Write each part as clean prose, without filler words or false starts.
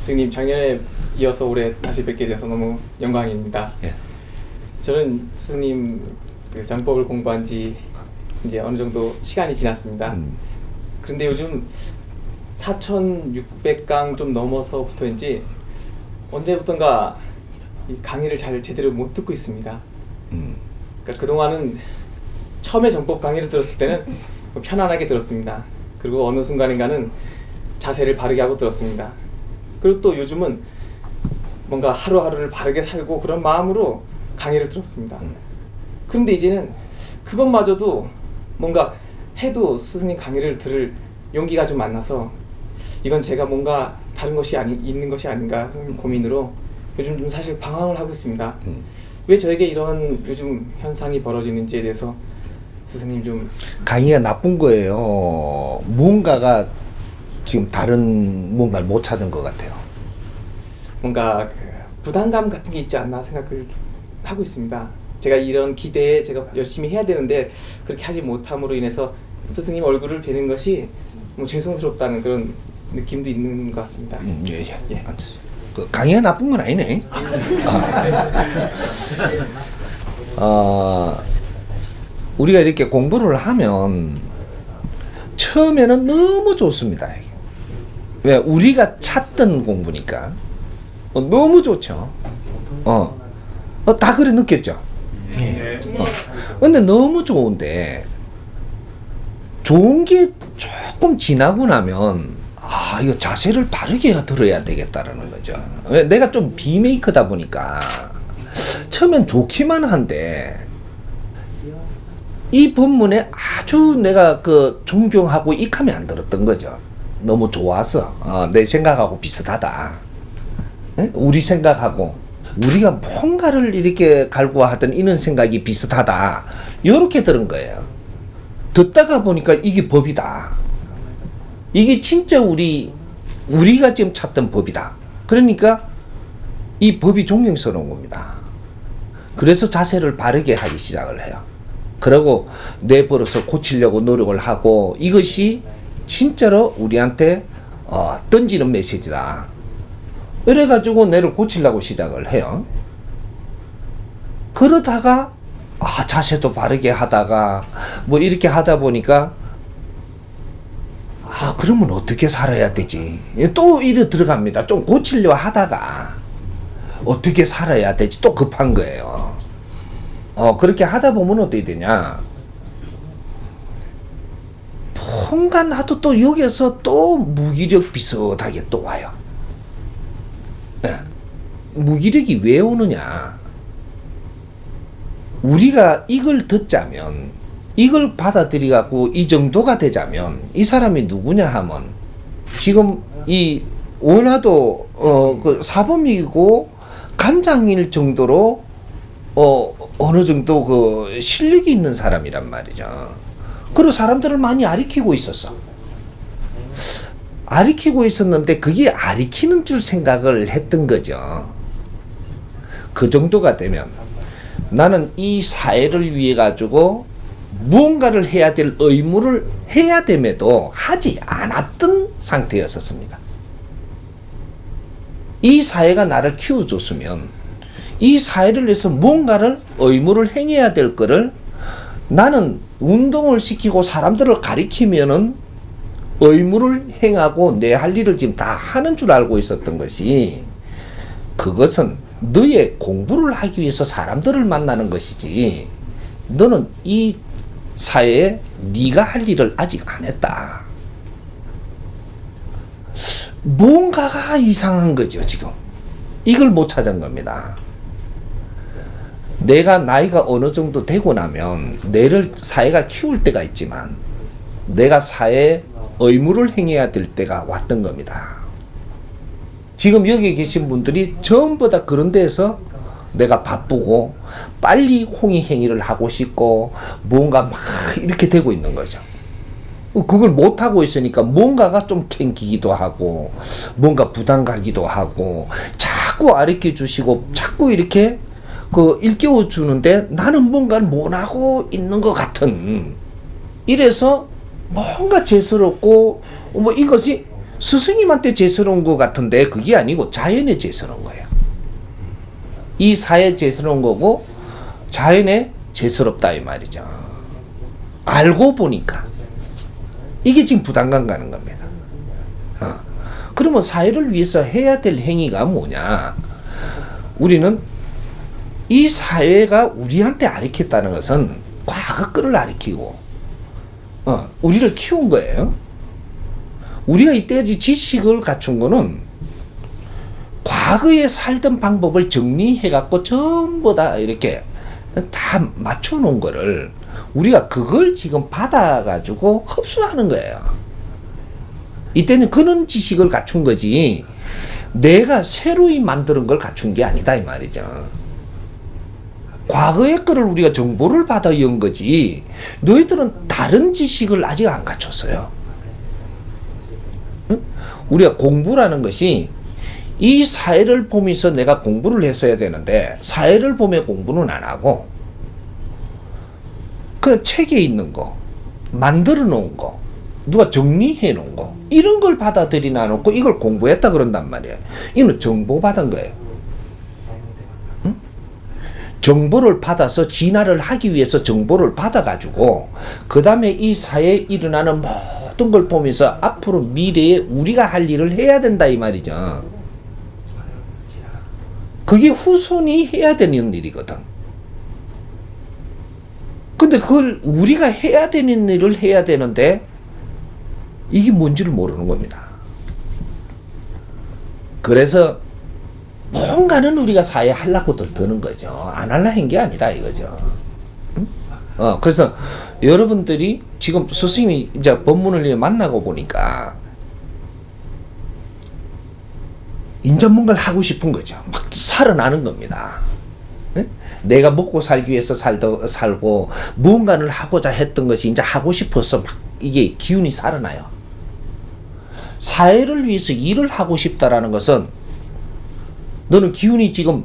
스님 작년에 이어서 올해 다시 뵙게 돼서 너무 영광입니다. 예. 저는 스님 그 정법을 공부한 지 이제 어느 정도 시간이 지났습니다. 그런데 요즘 4,600강 좀 넘어서부터인지 언제부턴가 이 강의를 잘 제대로 못 듣고 있습니다. 그러니까 그동안은 처음에 정법 강의를 들었을 때는 편안하게 들었습니다. 그리고 어느 순간인가는 자세를 바르게 하고 들었습니다. 그리고 또 요즘은 뭔가 하루하루를 바르게 살고 그런 마음으로 강의를 들었습니다. 그런데 이제는 그것마저도 뭔가 해도 스승님 강의를 들을 용기가 좀 안 나서 이건 제가 뭔가 다른 것이 있는 것이 아닌가 고민으로 요즘 좀 사실 방황을 하고 있습니다. 왜 저에게 이런 요즘 현상이 벌어지는지에 대해서 스승님 좀... 강의가 나쁜 거예요. 뭔가가 지금 다른 뭔가를 못 찾은 것 같아요. 뭔가 그 부담감 같은 게 있지 않나 생각을 하고 있습니다. 제가 이런 기대에 제가 열심히 해야 되는데 그렇게 하지 못함으로 인해서 스승님 얼굴을 뵈는 것이 뭐 죄송스럽다는 그런 느낌도 있는 것 같습니다. 예. 그 강의가 나쁜 건 아니네. 우리가 이렇게 공부를 하면 처음에는 너무 좋습니다. 왜? 우리가 찾던 공부니까 너무 좋죠. 다 그래 느꼈죠. 근데 너무 좋은데 좋은 게 조금 지나고 나면 이거 자세를 바르게 들어야 되겠다라는 거죠. 왜? 내가 좀 비메이커다 보니까 처음엔 좋기만 한데 이 법문에 아주 내가 존경하고 익함이 안 들었던 거죠. 너무 좋아서 내 생각하고 비슷하다. 네? 우리 생각하고 우리가 뭔가를 이렇게 갈구하던 이런 생각이 비슷하다. 이렇게 들은 거예요. 듣다가 보니까 이게 법이다. 이게 진짜 우리가 지금 찾던 법이다. 그러니까 이 법이 존경스러운 겁니다. 그래서 자세를 바르게 하기 시작을 해요. 그러고 내 버릇을 고치려고 노력을 하고 이것이 진짜로 우리한테 던지는 메시지다. 이래가지고 내를 고치려고 시작을 해요. 그러다가 자세도 바르게 하다가 뭐 이렇게 하다 보니까 그러면 어떻게 살아야 되지? 또 이래 들어갑니다. 좀 고치려 하다가 어떻게 살아야 되지? 또 급한 거예요. 그렇게 하다 보면 어떻게 되냐? 뭔가 나도 또 여기서 또 무기력 비슷하게 또 와요. 네. 무기력이 왜 오느냐? 우리가 이걸 듣자면, 이걸 받아들여갖고 이 정도가 되자면, 이 사람이 누구냐 하면, 지금 이 원화도 그 사범이고 간장일 정도로 어느 정도 그 실력이 있는 사람이란 말이죠. 그리고 사람들을 많이 아리키고 있었어. 아리키고 있었는데 그게 아리키는 줄 생각을 했던 거죠. 그 정도가 되면 나는 이 사회를 위해 가지고 무언가를 해야 될 의무를 해야 됨에도 하지 않았던 상태였었습니다. 이 사회가 나를 키워줬으면 이 사회를 위해서 뭔가를 의무를 행해야 될 거를 나는 운동을 시키고 사람들을 가리키면은 의무를 행하고 내 할 일을 지금 다 하는 줄 알고 있었던 것이 그것은 너의 공부를 하기 위해서 사람들을 만나는 것이지 너는 이 사회에 네가 할 일을 아직 안 했다. 뭔가가 이상한 거죠 지금. 이걸 못 찾은 겁니다. 내가 나이가 어느 정도 되고 나면 내를 사회가 키울 때가 있지만 내가 사회에 의무를 행해야 될 때가 왔던 겁니다. 지금 여기 계신 분들이 전부 다 그런 데서 내가 바쁘고 빨리 홍익행위를 하고 싶고 뭔가 막 이렇게 되고 있는 거죠. 그걸 못하고 있으니까 뭔가가 좀 캥기기도 하고 뭔가 부담 가기도 하고 자꾸 아리켜 주시고 자꾸 이렇게 일깨워 주는데 나는 뭔가를 못하고 있는 것 같은 이래서 뭔가 죄스럽고 뭐 이것이 스승님한테 죄스러운 것 같은데 그게 아니고 자연에 죄스러운 거예요. 이 사회 죄스러운 거고 자연에 죄스럽다 이 말이죠. 알고 보니까 이게 지금 부담감 가는 겁니다. 그러면 사회를 위해서 해야 될 행위가 뭐냐? 우리는 이 사회가 우리한테 가르쳤다는 것은 과거 거를 가르치고 우리를 키운 거예요. 우리가 이때까지 지식을 갖춘 거는 과거에 살던 방법을 정리해갖고 전부 다 이렇게 다 맞춰놓은 거를 우리가 그걸 지금 받아가지고 흡수하는 거예요. 이때는 그런 지식을 갖춘 거지 내가 새로이 만드는 걸 갖춘 게 아니다 이 말이죠. 과거의 거를 우리가 정보를 받아 연 거지 너희들은 다른 지식을 아직 안 갖췄어요. 응? 우리가 공부라는 것이 이 사회를 보면서 내가 공부를 했어야 되는데 사회를 보며 공부는 안 하고 그 책에 있는 거 만들어 놓은 거 누가 정리해 놓은 거 이런 걸 받아들이나 놓고 이걸 공부했다 그런단 말이에요. 이건 정보 받은 거예요. 응? 정보를 받아서 진화를 하기 위해서 정보를 받아가지고 그 다음에 이 사회에 일어나는 모든 걸 보면서 앞으로 미래에 우리가 할 일을 해야 된다 이 말이죠. 그게 후손이 해야 되는 일이거든. 근데 그걸 우리가 해야 되는 일을 해야 되는데 이게 뭔지를 모르는 겁니다. 그래서 뭔가는 우리가 사회에 하려고들 드는 거죠. 안 하려 한 게 아니라 이거죠. 응? 그래서 여러분들이 지금 스승님이 이제 법문을 만나고 보니까 이제 뭔가를 하고 싶은 거죠. 막 살아나는 겁니다. 응? 내가 먹고 살기 위해서 살고 무언가를 하고자 했던 것이 이제 하고 싶어서 막 이게 기운이 살아나요. 사회를 위해서 일을 하고 싶다라는 것은 너는 기운이 지금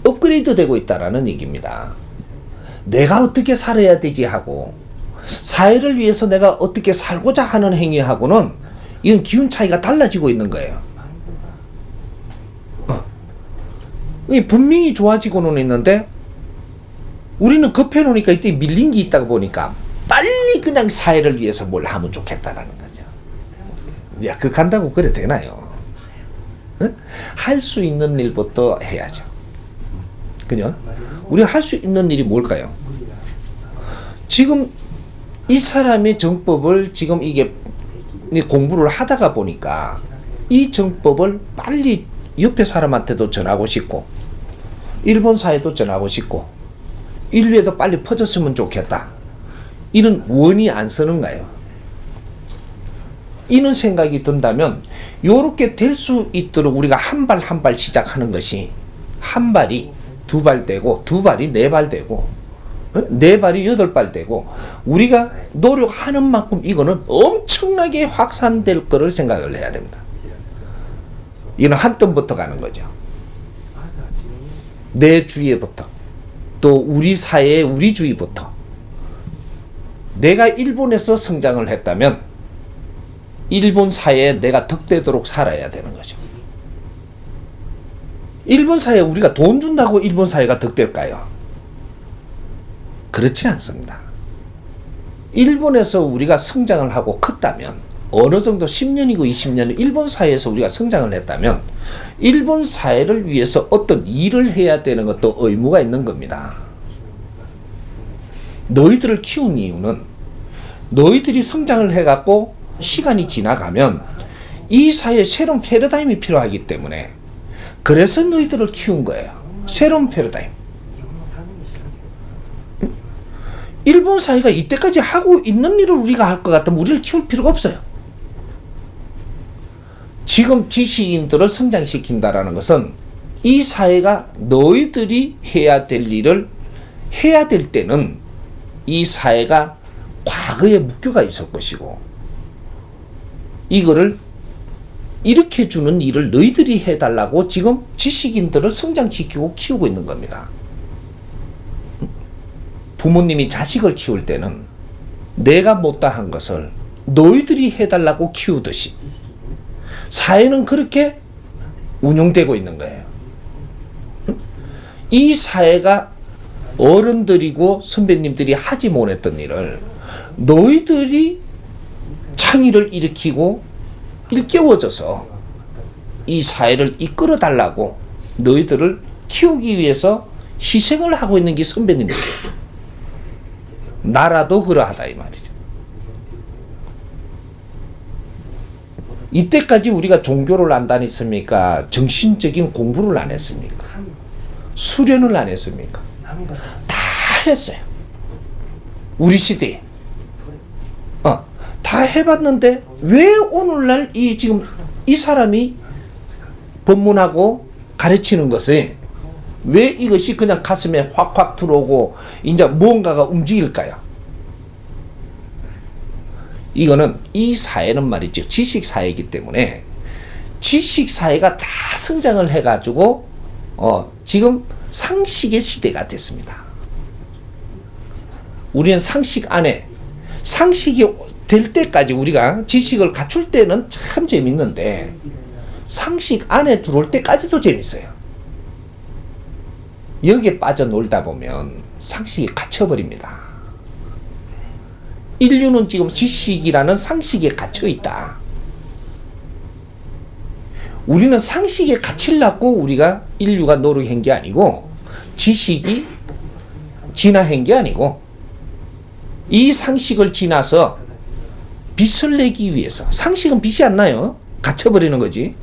업그레이드 되고 있다라는 얘기입니다. 내가 어떻게 살아야 되지 하고 사회를 위해서 내가 어떻게 살고자 하는 행위하고는 이런 기운 차이가 달라지고 있는 거예요. 분명히 좋아지고는 있는데 우리는 급해놓으니까 이때 밀린 게 있다고 보니까 빨리 그냥 사회를 위해서 뭘 하면 좋겠다라는 거죠. 야, 그 간다고 그래 되나요? 할 수 있는 일부터 해야죠. 그죠? 우리가 할 수 있는 일이 뭘까요? 지금 이 사람의 정법을 지금 이게 공부를 하다가 보니까 이 정법을 빨리 옆에 사람한테도 전하고 싶고 일본 사회도 전하고 싶고 인류에도 빨리 퍼졌으면 좋겠다. 이런 원이 안 서는가요? 이런 생각이 든다면 요렇게 될 수 있도록 우리가 한 발 한 발 시작하는 것이 한 발이 두 발 되고 두 발이 네 발 되고 네 발이 여덟 발 되고 우리가 노력하는 만큼 이거는 엄청나게 확산될 거를 생각을 해야 됩니다. 이건 한 덤부터 가는 거죠. 내 주위에부터 또 우리 사회의 우리 주위부터 내가 일본에서 성장을 했다면 일본 사회에 내가 덕되도록 살아야 되는 거죠. 일본 사회에 우리가 돈 준다고 일본 사회가 덕될까요? 그렇지 않습니다. 일본에서 우리가 성장을 하고 컸다면 어느 정도 10년이고 20년을 일본 사회에서 우리가 성장을 했다면 일본 사회를 위해서 어떤 일을 해야 되는 것도 의무가 있는 겁니다. 너희들을 키운 이유는 너희들이 성장을 해갖고 시간이 지나가면 이 사회에 새로운 패러다임이 필요하기 때문에 그래서 너희들을 키운 거예요. 새로운 패러다임. 일본 사회가 이때까지 하고 있는 일을 우리가 할 것 같으면 우리를 키울 필요가 없어요. 지금 지식인들을 성장시킨다라는 것은 이 사회가 너희들이 해야 될 일을 해야 될 때는 이 사회가 과거에 묶여가 있을 것이고 이거를 이렇게 주는 일을 너희들이 해달라고 지금 지식인들을 성장시키고 키우고 있는 겁니다. 부모님이 자식을 키울 때는 내가 못다한 것을 너희들이 해달라고 키우듯이 사회는 그렇게 운영되고 있는 거예요. 이 사회가 어른들이고 선배님들이 하지 못했던 일을 너희들이 창의를 일으키고 일깨워져서 이 사회를 이끌어 달라고 너희들을 키우기 위해서 희생을 하고 있는 게 선배님들이에요. 나라도 그러하다 이 말이죠. 이때까지 우리가 종교를 안 다녔습니까? 정신적인 공부를 안 했습니까? 수련을 안 했습니까? 다 했어요. 우리 시대에. 다 해봤는데 왜 오늘날 지금 이 사람이 법문하고 가르치는 것에 왜 이것이 그냥 가슴에 확확 들어오고 이제 무언가가 움직일까요? 이거는 이 사회는 말이죠. 지식사회이기 때문에 지식사회가 다 성장을 해가지고 지금 상식의 시대가 됐습니다. 우리는 상식 안에 상식이 될 때까지 우리가 지식을 갖출 때는 참 재밌는데 상식 안에 들어올 때까지도 재밌어요. 여기에 빠져놀다 보면 상식이 갇혀버립니다. 인류는 지금 지식이라는 상식에 갇혀있다. 우리는 상식에 갇히려고 우리가 인류가 노력한 게 아니고 지식이 진화한 게 아니고 이 상식을 지나서 빛을 내기 위해서 상식은 빛이 안 나요. 갇혀버리는 거지.